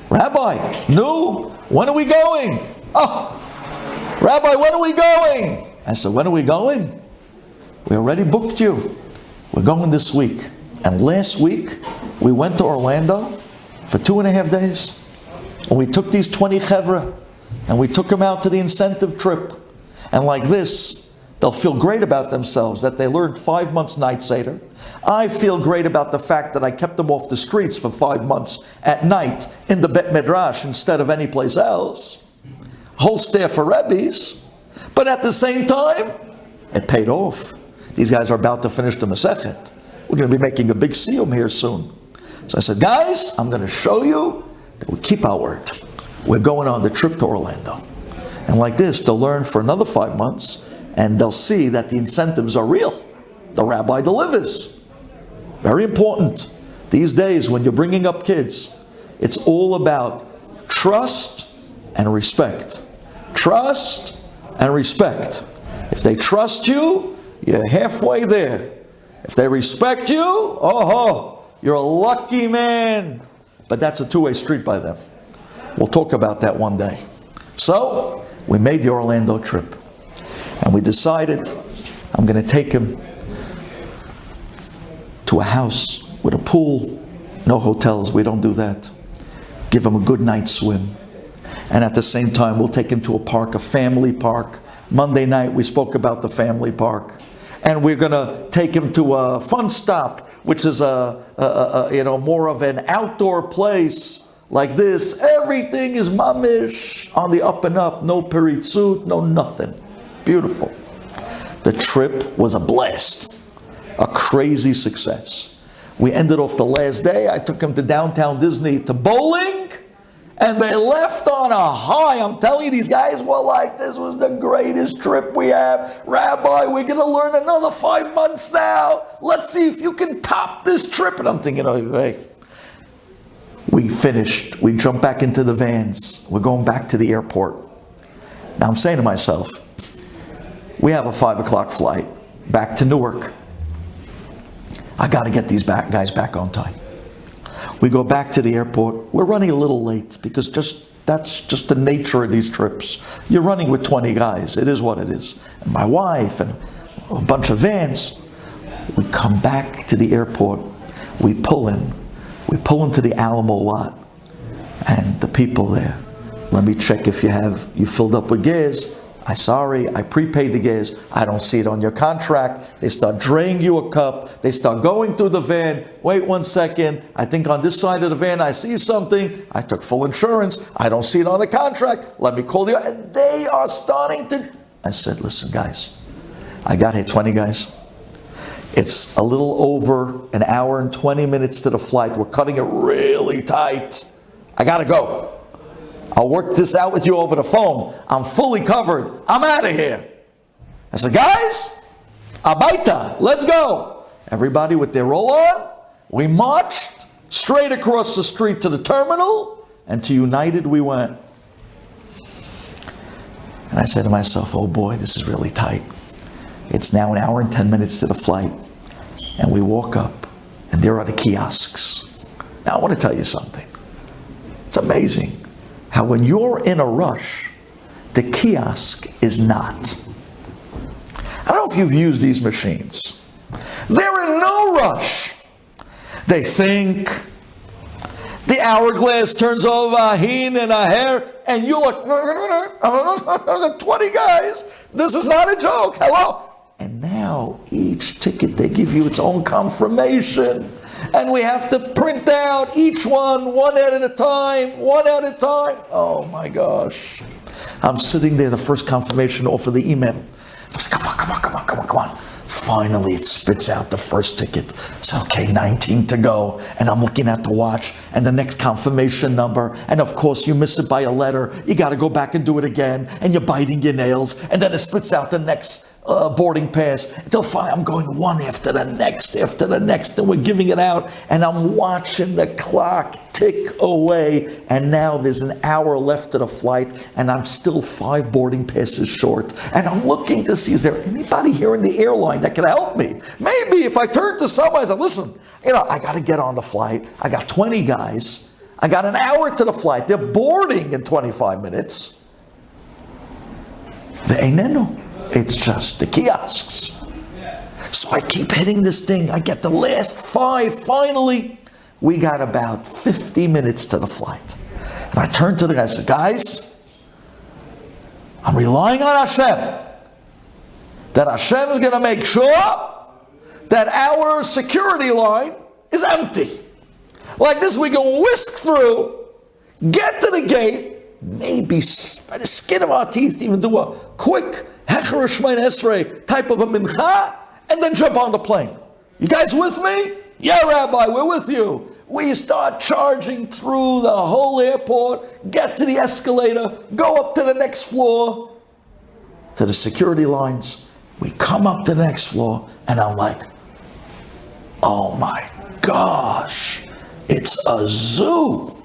Rabbi, no, when are we going? Oh, Rabbi, when are we going? I said, when are we going? We already booked you. We're going this week. And last week, we went to Orlando for 2.5 days. And we took these 20 chevra, and we took them out to the incentive trip. And like this, they'll feel great about themselves that they learned 5 months night Seder. I feel great about the fact that I kept them off the streets for 5 months at night in the Bet Midrash instead of any place else. Whole staff of Rebbes. But at the same time, it paid off. These guys are about to finish the Masechet. We're going to be making a big siyum here soon. So I said, guys, I'm going to show you that we keep our word. We're going on the trip to Orlando. And like this, they'll learn for another 5 months, and they'll see that the incentives are real. The rabbi delivers. Very important. These days, when you're bringing up kids, it's all about trust and respect. Trust and respect. If they trust you, you're halfway there. If they respect you, you're a lucky man. But that's a two-way street by them. We'll talk about that one day. So, we made the Orlando trip. And we decided I'm going to take him to a house with a pool. No hotels, we don't do that. Give him a good night's swim. And at the same time, we'll take him to a park, a family park. Monday night, we spoke about the family park. And we're going to take him to a fun stop, which is more of an outdoor place like this. Everything is mamish on the up and up. No peritzut, no nothing. Beautiful. The trip was a blast. A crazy success. We ended off the last day. I took him to downtown Disney to bowling. And they left on a high. I'm telling you, these guys were like, this was the greatest trip we have. Rabbi, we're going to learn another 5 months now. Let's see if you can top this trip. And I'm thinking, hey. We finished. We jumped back into the vans. We're going back to the airport. Now I'm saying to myself, we have a 5 o'clock flight back to Newark. I got to get these guys back on time. We go back to the airport. We're running a little late because that's just the nature of these trips. You're running with 20 guys. It is what it is. And my wife and a bunch of vans. We come back to the airport. We pull in. We pull into the Alamo lot. And the people there, let me check if you filled up with gas. I prepaid the gas. I don't see it on your contract. They start draining you a cup. They start going through the van. Wait 1 second. I think on this side of the van I see something. I took full insurance. I don't see it on the contract. Let me call you. And they are starting to... I said, listen guys, I got here 20 guys. It's a little over an hour and 20 minutes to the flight. We're cutting it really tight. I got to go. I'll work this out with you over the phone. I'm fully covered. I'm out of here. I said, guys, abaita, let's go. Everybody with their roll on. We marched straight across the street to the terminal, and to United we went. And I said to myself, oh boy, this is really tight. It's now an hour and 10 minutes to the flight. And we walk up, and there are the kiosks. Now I want to tell you something. It's amazing how when you're in a rush, the kiosk is not. I don't know if you've used these machines. They're in no rush. They think. The hourglass turns over a hin and a hair, and you look, 20 guys. This is not a joke. Hello. And now each ticket, they give you its own confirmation. And we have to print out each one at a time. Oh my gosh. I'm sitting there, the first confirmation off of the email. I was like, come on. Finally, it spits out the first ticket. It's okay, 19 to go. And I'm looking at the watch and the next confirmation number. And of course, you miss it by a letter. You got to go back and do it again. And you're biting your nails. And then it spits out the next boarding pass. Until finally, I'm going one after the next. And we're giving it out. And I'm watching the clock tick away. And now there's an hour left of the flight. And I'm still 5 boarding passes short. And I'm looking to see, is there anybody here in the airline that can help me? Maybe if I turn to somebody and say, listen, I got to get on the flight. I got 20 guys. I got an hour to the flight. They're boarding in 25 minutes. The einenu. It's just the kiosks. So I keep hitting this thing. I get the last 5. Finally, we got about 50 minutes to the flight. And I turn to the guy and say, guys, I'm relying on Hashem. That Hashem is going to make sure that our security line is empty. Like this, we can whisk through, get to the gate, maybe by the skin of our teeth, even do a quick Hecher Shmein Esrei type of a mincha, and then jump on the plane. You guys with me? Yeah, Rabbi, we're with you. We start charging through the whole airport, get to the escalator, go up to the next floor, to the security lines. We come up to the next floor, and I'm like, oh my gosh, it's a zoo.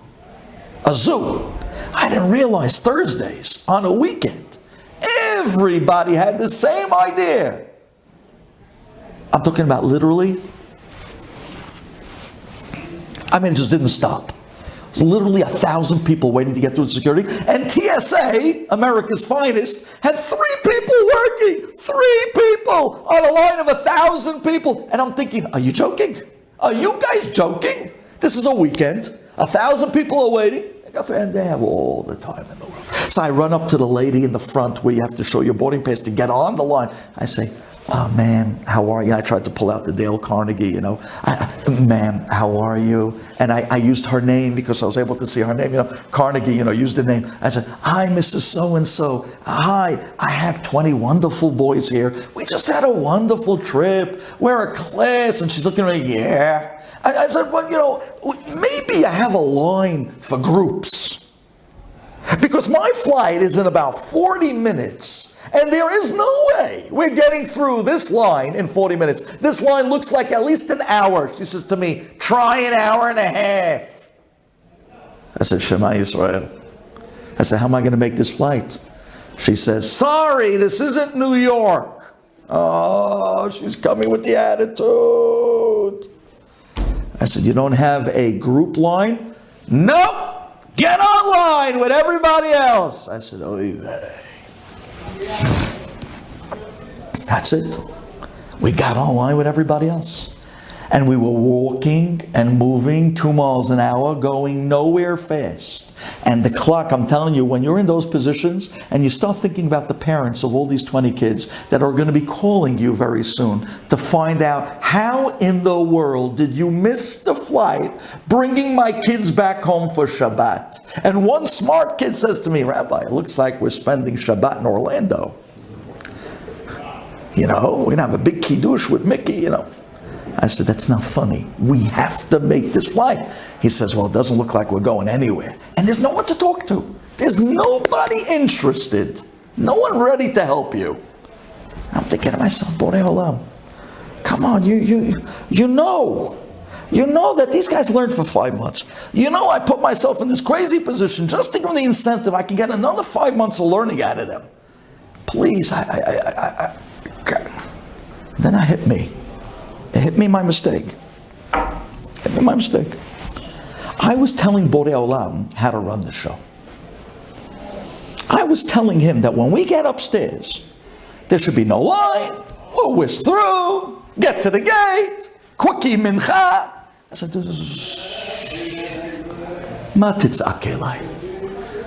A zoo. I didn't realize Thursdays on a weekend, everybody had the same idea. I'm talking about literally. I mean, it just didn't stop. There's literally 1,000 people waiting to get through security. And TSA, America's finest, had 3 people working. 3 people on a line of 1,000 people. And I'm thinking, are you joking? Are you guys joking? This is a weekend. 1,000 people are waiting. And they have all the time in the world. So I run up to the lady in the front where you have to show your boarding pass to get on the line. I say, oh, ma'am, how are you? I tried to pull out the Dale Carnegie, ma'am, how are you? And I used her name because I was able to see her name, Carnegie, used the name. I said, hi, Mrs. So-and-so. Hi, I have 20 wonderful boys here. We just had a wonderful trip. We're a class. And she's looking at me, yeah. I said, well, maybe I have a line for groups. Because my flight is in about 40 minutes. And there is no way we're getting through this line in 40 minutes. This line looks like at least an hour. She says to me, try an hour and a half. I said, Shema Yisrael. I said, how am I going to make this flight? She says, sorry, this isn't New York. Oh, she's coming with the attitude. I said, you don't have a group line? Nope. Get online with everybody else. I said, oh, yeah. That's it. We got online with everybody else. And we were walking and moving 2 miles an hour, going nowhere fast. And the clock, I'm telling you, when you're in those positions and you start thinking about the parents of all these 20 kids that are going to be calling you very soon to find out how in the world did you miss the flight bringing my kids back home for Shabbat. And one smart kid says to me, Rabbi, it looks like we're spending Shabbat in Orlando. We're going to have a big kiddush with Mickey, I said, that's not funny. We have to make this flight. He says, well, it doesn't look like we're going anywhere. And there's no one to talk to. There's nobody interested. No one ready to help you. I'm thinking to myself, Borei Olam, come on, you know that these guys learned for 5 months. I put myself in this crazy position just to give them the incentive. I can get another 5 months of learning out of them. Please, then it hit me. It hit me my mistake. I was telling Borei Olam how to run the show. I was telling him that when we get upstairs, there should be no line. We'll whisk through, get to the gate, quickie mincha. I said, Ma titz'ak elai.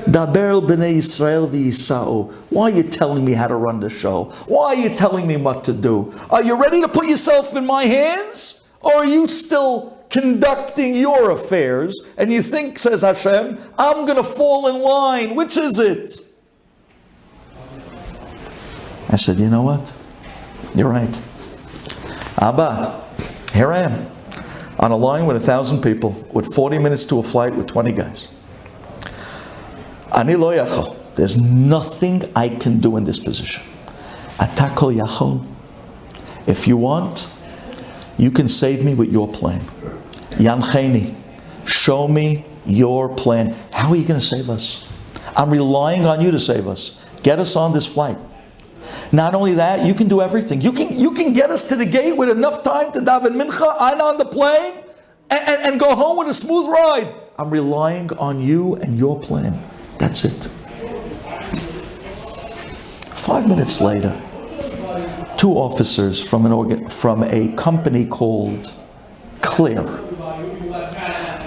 Daber b'nei Yisrael v'yisa'u. Why are you telling me how to run the show? Why are you telling me what to do? Are you ready to put yourself in my hands? Or are you still conducting your affairs? And you think, says Hashem, I'm going to fall in line. Which is it? I said, you know what? You're right. Abba, here I am. On a line with 1,000 people, with 40 minutes to a flight with 20 guys. Ani lo yachol. There's nothing I can do in this position. Ata kol yachol. If you want, you can save me with your plan. Yancheni. Show me your plan. How are you going to save us? I'm relying on you to save us. Get us on this flight. Not only that, you can do everything. You can get us to the gate with enough time to daven mincha, and on the plane, and go home with a smooth ride. I'm relying on you and your plan. That's it. 5 minutes later, 2 officers from a company called Clear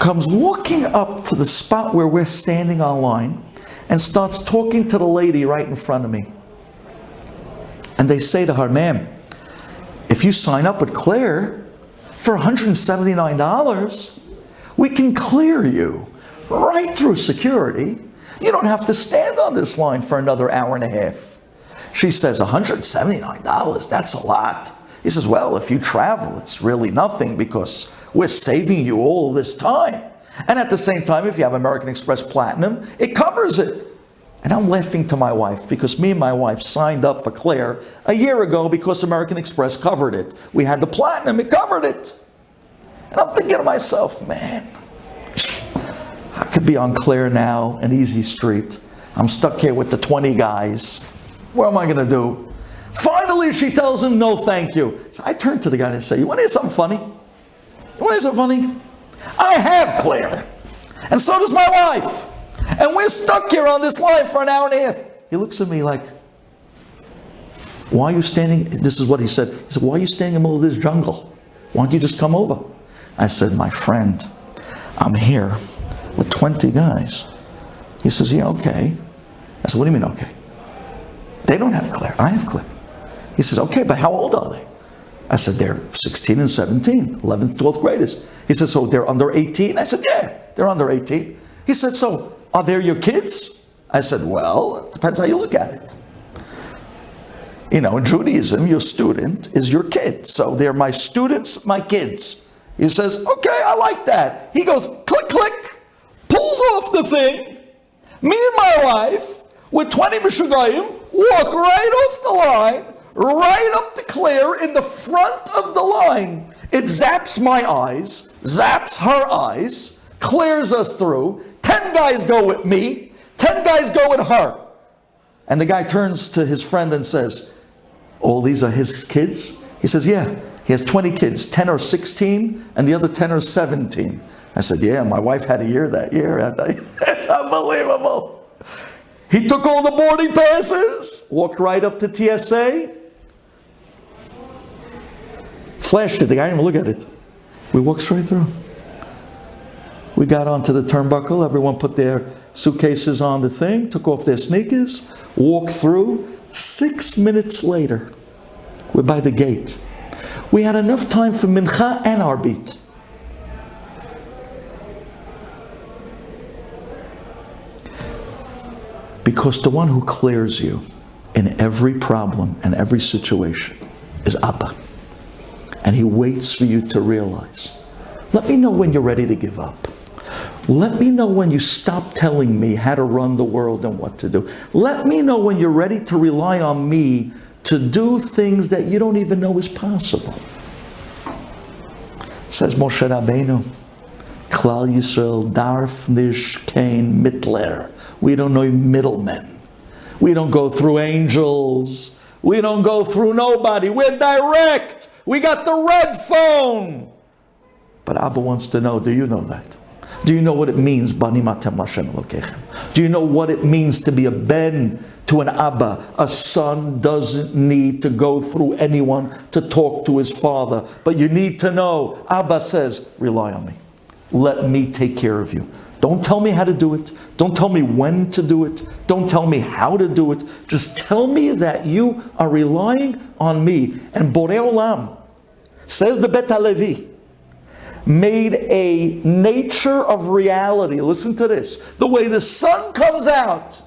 comes walking up to the spot where we're standing online and starts talking to the lady right in front of me. And they say to her, ma'am, if you sign up with Clear for $179, we can clear you right through security. You don't have to stand on this line for another hour and a half. She says, $179, that's a lot. He says, well, if you travel, it's really nothing because we're saving you all this time. And at the same time, if you have American Express Platinum, it covers it. And I'm laughing to my wife because me and my wife signed up for Clear a year ago because American Express covered it. We had the Platinum, it covered it. And I'm thinking to myself, man, I could be on Clear now, an easy street. I'm stuck here with the 20 guys. What am I going to do? Finally, she tells him, no, thank you. So I turn to the guy and say, you want to hear something funny? You want to hear something funny? I have Clear. And so does my wife. And we're stuck here on this line for an hour and a half. He looks at me like, why are you standing? This is what he said. He said, why are you standing in the middle of this jungle? Why don't you just come over? I said, my friend, I'm here with 20 guys. He says, yeah, okay. I said, what do you mean, okay? They don't have clear. I have clear. He says, okay, but how old are they? I said, they're 16 and 17, 11th, 12th graders. He said, so they're under 18? I said, yeah, they're under 18. He said, so are they your kids? I said, well, it depends how you look at it. You know, in Judaism, your student is your kid. So they're my students, my kids. He says, okay, I like that. He goes, click, click, pulls off the thing. Me and my wife, with 20 Meshugayim, walk right off the line, right up the clear in the front of the line. It zaps my eyes, zaps her eyes, clears us through. 10 guys go with me, 10 guys go with her. And the guy turns to his friend and says, all these are his kids? He says, yeah. He has 20 kids, 10 are 16, and the other 10 are 17. I said, yeah, my wife had a year that year. It's unbelievable. He took all the boarding passes, walked right up to TSA, flashed it. The guy didn't even look at it. We walked straight through. We got onto the turnbuckle. Everyone put their suitcases on the thing, took off their sneakers, walked through. 6 minutes later, we're by the gate. We had enough time for mincha and arbit. Because the one who clears you in every problem and every situation is Abba. And he waits for you to realize. Let me know when you're ready to give up. Let me know when you stop telling me how to run the world and what to do. Let me know when you're ready to rely on me to do things that you don't even know is possible. Says Moshe Rabbeinu, Klal Yisrael darf nicht kein Mittler. We don't know middlemen. We don't go through angels. We don't go through nobody. We're direct. We got the red phone. But Abba wants to know, do you know that? Do you know what it means, Banim atem Hashem Elokechem? Do you know what it means to be a ben to an Abba? A son doesn't need to go through anyone to talk to his father. But you need to know, Abba says, rely on me. Let me take care of you. Don't tell me how to do it. Don't tell me when to do it. Don't tell me how to do it. Just tell me that you are relying on me. And Borei Olam, says the Bet HaLevi, made a nature of reality. Listen to this. The way the sun comes out,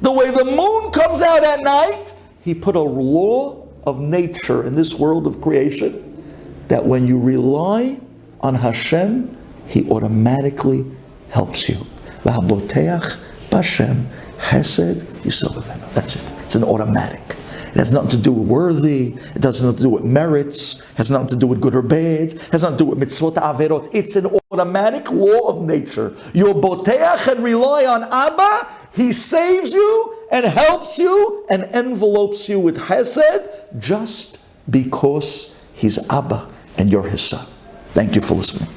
the way the moon comes out at night, he put a law of nature in this world of creation that when you rely on Hashem, he automatically helps you. That's it. It's an automatic. It has nothing to do with worthy. It has nothing to do with merits. It has nothing to do with good or bad. It has nothing to do with mitzvot averot. It's an automatic law of nature. You boteach and rely on Abba. He saves you and helps you and envelopes you with chesed just because he's Abba and you're his son. Thank you for listening.